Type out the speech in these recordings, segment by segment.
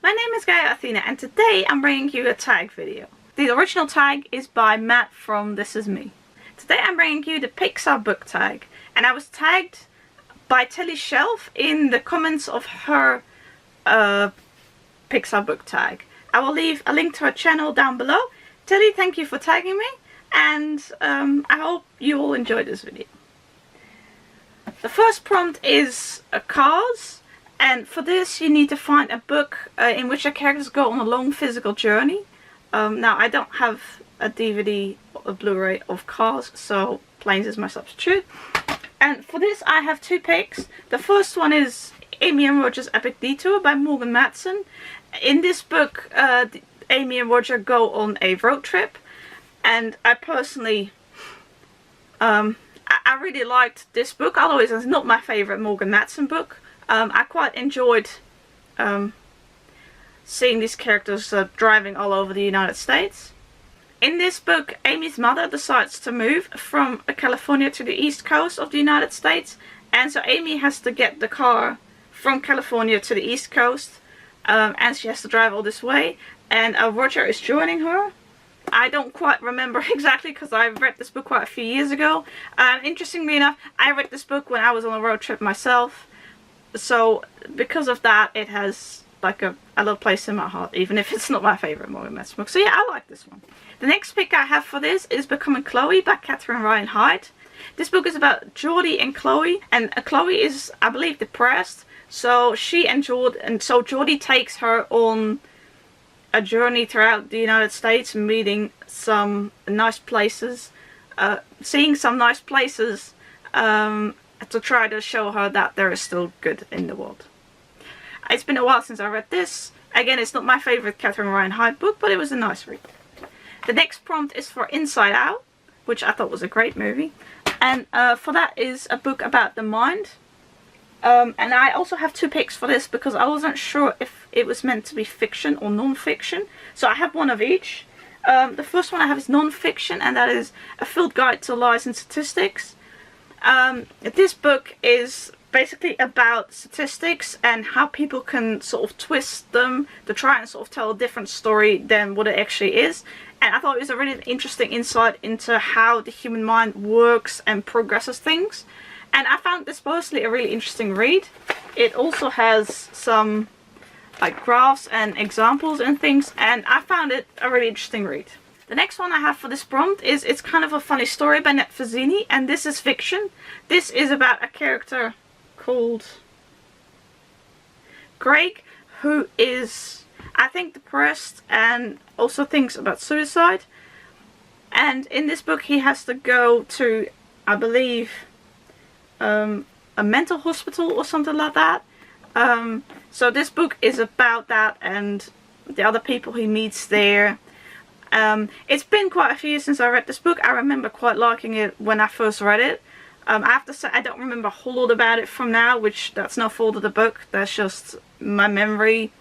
My name is Gaia Athena and today I'm bringing you a tag video. The original tag is by Matt from This Is Me. Today I'm bringing you the Pixar Book Tag, and I was tagged by Telly Shelf in the comments of her Pixar Book Tag. I will leave a link to her channel down below. Telly, thank you for tagging me, and I hope you all enjoyed this video. The first prompt is Cars, and for this you need to find a book in which the characters go on a long physical journey. Now I don't have a DVD or a Blu-ray of Cars, so Planes is my substitute. And for this I have two picks. The first one is Amy and Roger's Epic Detour by Morgan Matson. In this book Amy and Roger go on a road trip, and I personally I really liked this book, although it's not my favourite Morgan Matson book. I quite enjoyed seeing these characters driving all over the United States. In this book, Amy's mother decides to move from California to the east coast of the United States, and so Amy has to get the car from California to the east coast, and she has to drive all this way, and Roger is joining her. I don't quite remember exactly because I read this book quite a few years ago. Interestingly enough, I read this book when I was on a road trip myself, so because of that it has like a little place in my heart, even if it's not my favourite Morgan Matson book. So yeah, I like this one. The next pick I have for this is Becoming Chloe by Catherine Ryan Hyde. This book is about Geordie and Chloe, and Chloe is, I believe, depressed, so Geordie takes her on a journey throughout the United States, meeting some nice places, seeing some nice places, to try to show her that there is still good in the world. It's been a while since I read this. Again, it's not my favourite Catherine Ryan Hyde book, but it was a nice read. The next prompt is for Inside Out, which I thought was a great movie, and for that is a book about the mind. And I also have two picks for this because I wasn't sure if it was meant to be fiction or non-fiction, so I have one of each. The first one I have is non-fiction, and that is A Field Guide to Lies and Statistics. This book is basically about statistics and how people can sort of twist them to try and sort of tell a different story than what it actually is. And I thought it was a really interesting insight into how the human mind works and progresses things. And I found this personally a really interesting read. It also has some like graphs and examples and things, and I found it a really interesting read. The next one I have for this prompt is It's Kind of a Funny Story by Ned Fazzini, and this is fiction. This is about a character called Greg, who is, I think, depressed and also thinks about suicide. And in this book he has to go to, I believe, a mental hospital or something like that. So this book is about that and the other people he meets there. It's been quite a few years since I read this book. I remember quite liking it when I first read it. I have to say I don't remember a whole lot about it from now, which that's no fault of the book, that's just my memory.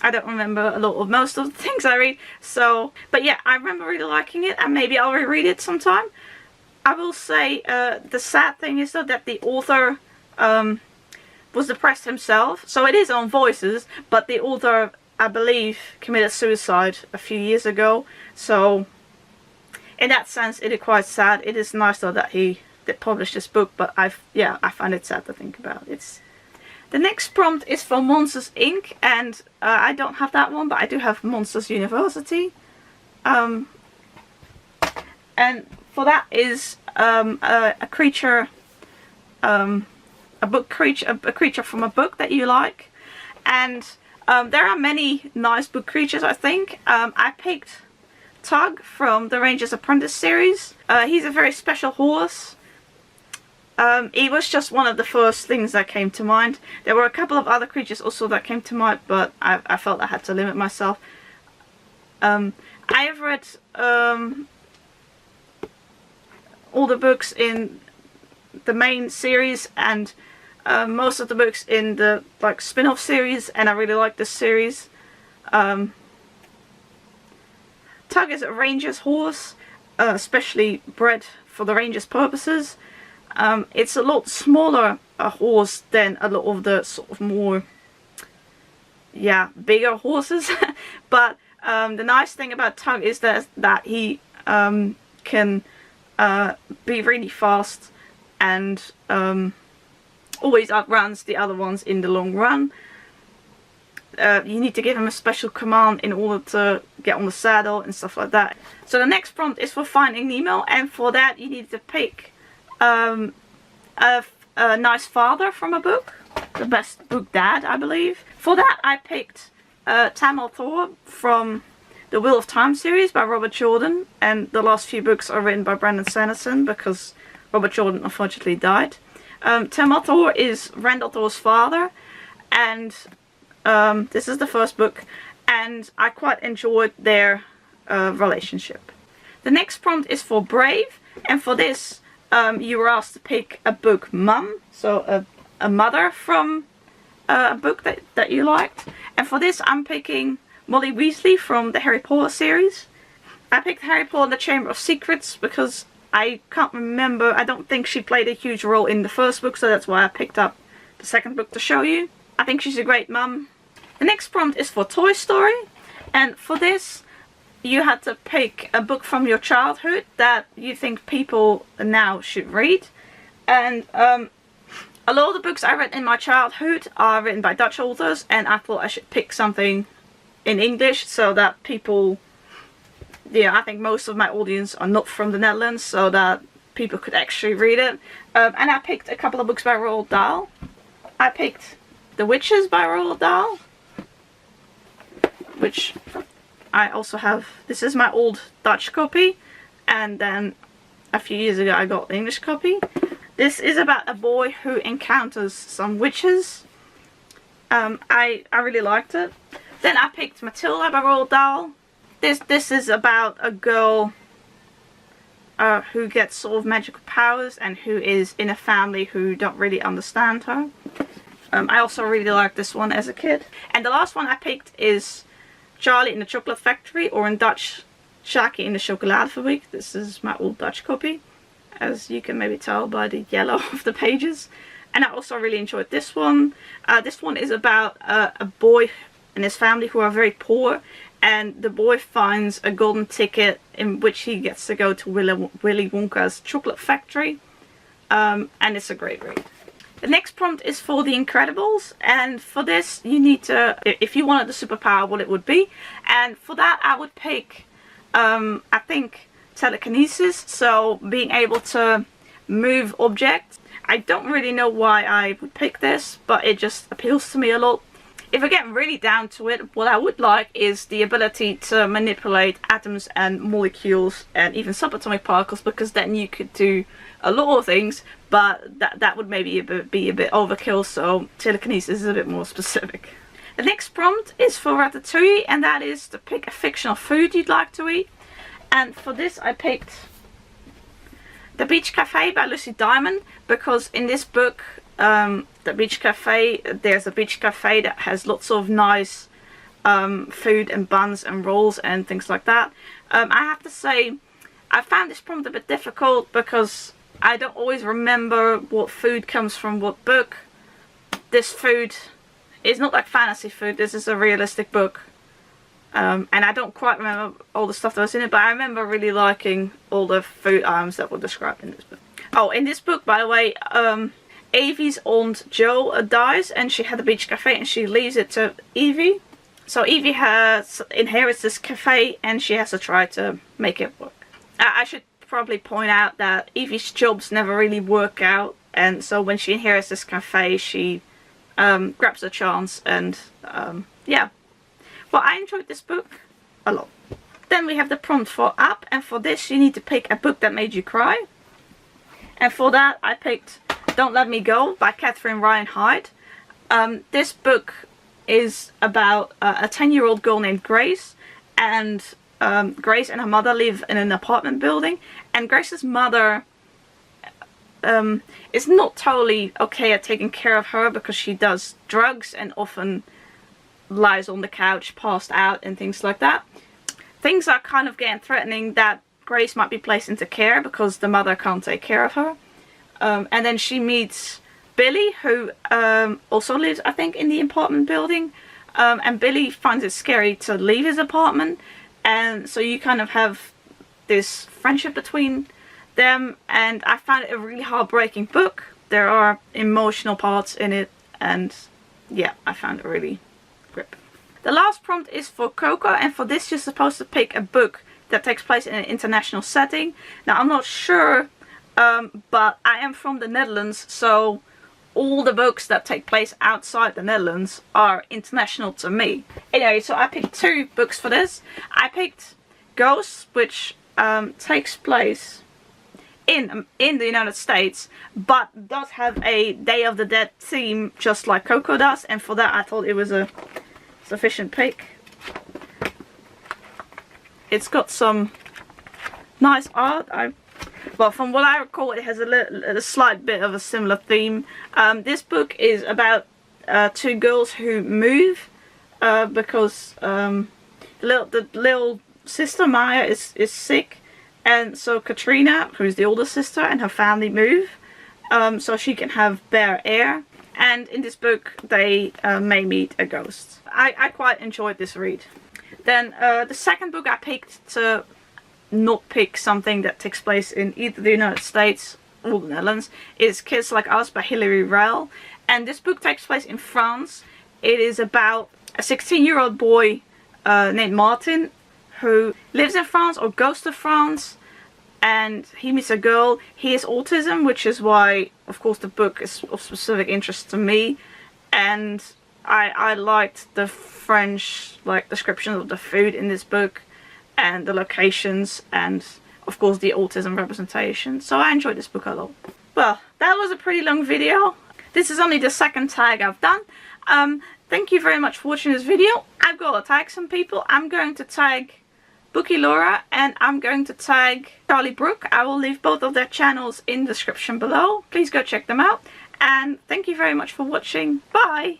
I don't remember a lot of most of the things I read. So, but yeah, I remember really liking it, and maybe I'll reread it sometime. I will say the sad thing is though that the author was depressed himself, so it is on Voices, but the author, I believe, committed suicide a few years ago, so in that sense it is quite sad. It is nice though that he did publish this book, but I find it sad to think about. The next prompt is for Monsters Inc, and I don't have that one, but I do have Monsters University, and for that is a creature from a book that you like. And there are many nice book creatures, I think. I picked Tug from the Ranger's Apprentice series. He's a very special horse. He was just one of the first things that came to mind. There were a couple of other creatures also that came to mind, but I felt I had to limit myself. I have read all the books in the main series and most of the books in the like spin-off series, and I really like this series. Tug is a ranger's horse, especially bred for the ranger's purposes. It's a lot smaller a horse than a lot of the sort of more yeah, bigger horses. But the nice thing about Tug is that he can be really fast and always outruns the other ones in the long run. You need to give him a special command in order to get on the saddle and stuff like that. So the next prompt is for Finding Nemo, and for that you need to pick a nice father from a book. The best book dad, I believe. For that I picked Tamil Thor from the Wheel of Time series by Robert Jordan, and the last few books are written by Brandon Sanderson because Robert Jordan unfortunately died. Tamil Thor is Randall Thor's father, and this is the first book, and I quite enjoyed their relationship. The next prompt is for Brave, and for this you were asked to pick a book mum, so a mother from a book that you liked. And for this I'm picking Molly Weasley from the Harry Potter series. I picked Harry Potter and the Chamber of Secrets because I can't remember, I don't think she played a huge role in the first book, so that's why I picked up the second book to show you. I think she's a great mum. The next prompt is for Toy Story, and for this you had to pick a book from your childhood that you think people now should read. And a lot of the books I read in my childhood are written by Dutch authors, and I thought I should pick something in English so that people, yeah, I think most of my audience are not from the Netherlands, so that people could actually read it. And I picked a couple of books by Roald Dahl. I picked The Witches by Roald Dahl, which I also have. This is my old Dutch copy, and then a few years ago I got the English copy. This is about a boy who encounters some witches. I really liked it. Then I picked Matilda by Roald Dahl. This is about a girl who gets sort of magical powers and who is in a family who don't really understand her. I also really liked this one as a kid. And the last one I picked is Charlie in the Chocolate Factory, or in Dutch, Shaki in de Chocoladefabriek. This is my old Dutch copy, as you can maybe tell by the yellow of the pages. And I also really enjoyed this one. This one is about a boy and his family who are very poor, and the boy finds a golden ticket in which he gets to go to Willy Wonka's chocolate factory, and it's a great read. The next prompt is for The Incredibles, and for this you need to, if you wanted the superpower, what it would be. And for that I would pick, I think, telekinesis, so being able to move objects. I don't really know why I would pick this, but it just appeals to me a lot. If I get really down to it, what I would like is the ability to manipulate atoms and molecules and even subatomic particles, because then you could do a lot of things, but that would maybe be a bit overkill, so telekinesis is a bit more specific. The next prompt is for Ratatouille, and that is to pick a fictional food you'd like to eat. And for this I picked The Beach Cafe by Lucy Diamond, because in this book, The Beach Cafe, there's a beach cafe that has lots of nice food and buns and rolls and things like that. I have to say, I found this prompt a bit difficult because I don't always remember what food comes from what book. This food is not like fantasy food, this is a realistic book. And I don't quite remember all the stuff that was in it, but I remember really liking all the food items that were described in this book. Oh, in this book, by the way, Evie's aunt Jo dies, and she had a beach cafe and she leaves it to Evie. So Evie inherits this cafe and she has to try to make it work. I should probably point out that Evie's jobs never really work out, and so when she inherits this cafe she grabs a chance, and yeah. Well, I enjoyed this book a lot. Then we have the prompt for Up, and for this you need to pick a book that made you cry. And for that I picked Don't Let Me Go by Catherine Ryan Hyde. This book is about a 10-year-old girl named Grace, and Grace and her mother live in an apartment building, and Grace's mother is not totally okay at taking care of her because she does drugs and often lies on the couch passed out and things like that. Things are kind of getting threatening that Grace might be placed into care because the mother can't take care of her. And then she meets Billy, who also lives, I think, in the apartment building. and Billy finds it scary to leave his apartment, and so you kind of have this friendship between them, and I found it a really heartbreaking book. There are emotional parts in it, and yeah, I found it really gripping. The last prompt is for Coco, and for this you're supposed to pick a book that takes place in an international setting. Now I'm not sure, but I am from the Netherlands, so all the books that take place outside the Netherlands are international to me. Anyway, so I picked 2 books for this. I picked Ghosts, which takes place in the United States, but does have a Day of the Dead theme just like Coco does, and for that I thought it was a sufficient pick. It's got some nice art. Well, from what I recall, it has a slight bit of a similar theme. This book is about 2 girls who move because the little sister Maya is sick, and so Katrina, who's the older sister, and her family move so she can have bare air. And in this book they may meet a ghost. I quite enjoyed this read. Then the second book I picked to not pick something that takes place in either the United States or the Netherlands is Kids Like Us by Hilary Rell. And this book takes place in France. It is about a 16-year-old boy named Martin who lives in France or goes to France, and he meets a girl. He has autism, which is why of course the book is of specific interest to me, and I liked the French description of the food in this book and the locations, and of course the autism representation. So I enjoyed this book a lot. Well, that was a pretty long video. This is only the second tag I've done. Thank you very much for watching this video. I've got to tag some people. I'm going to tag BookyLorra and I'm going to tag Charlie Brook. I will leave both of their channels in the description below. Please go check them out. And thank you very much for watching. Bye!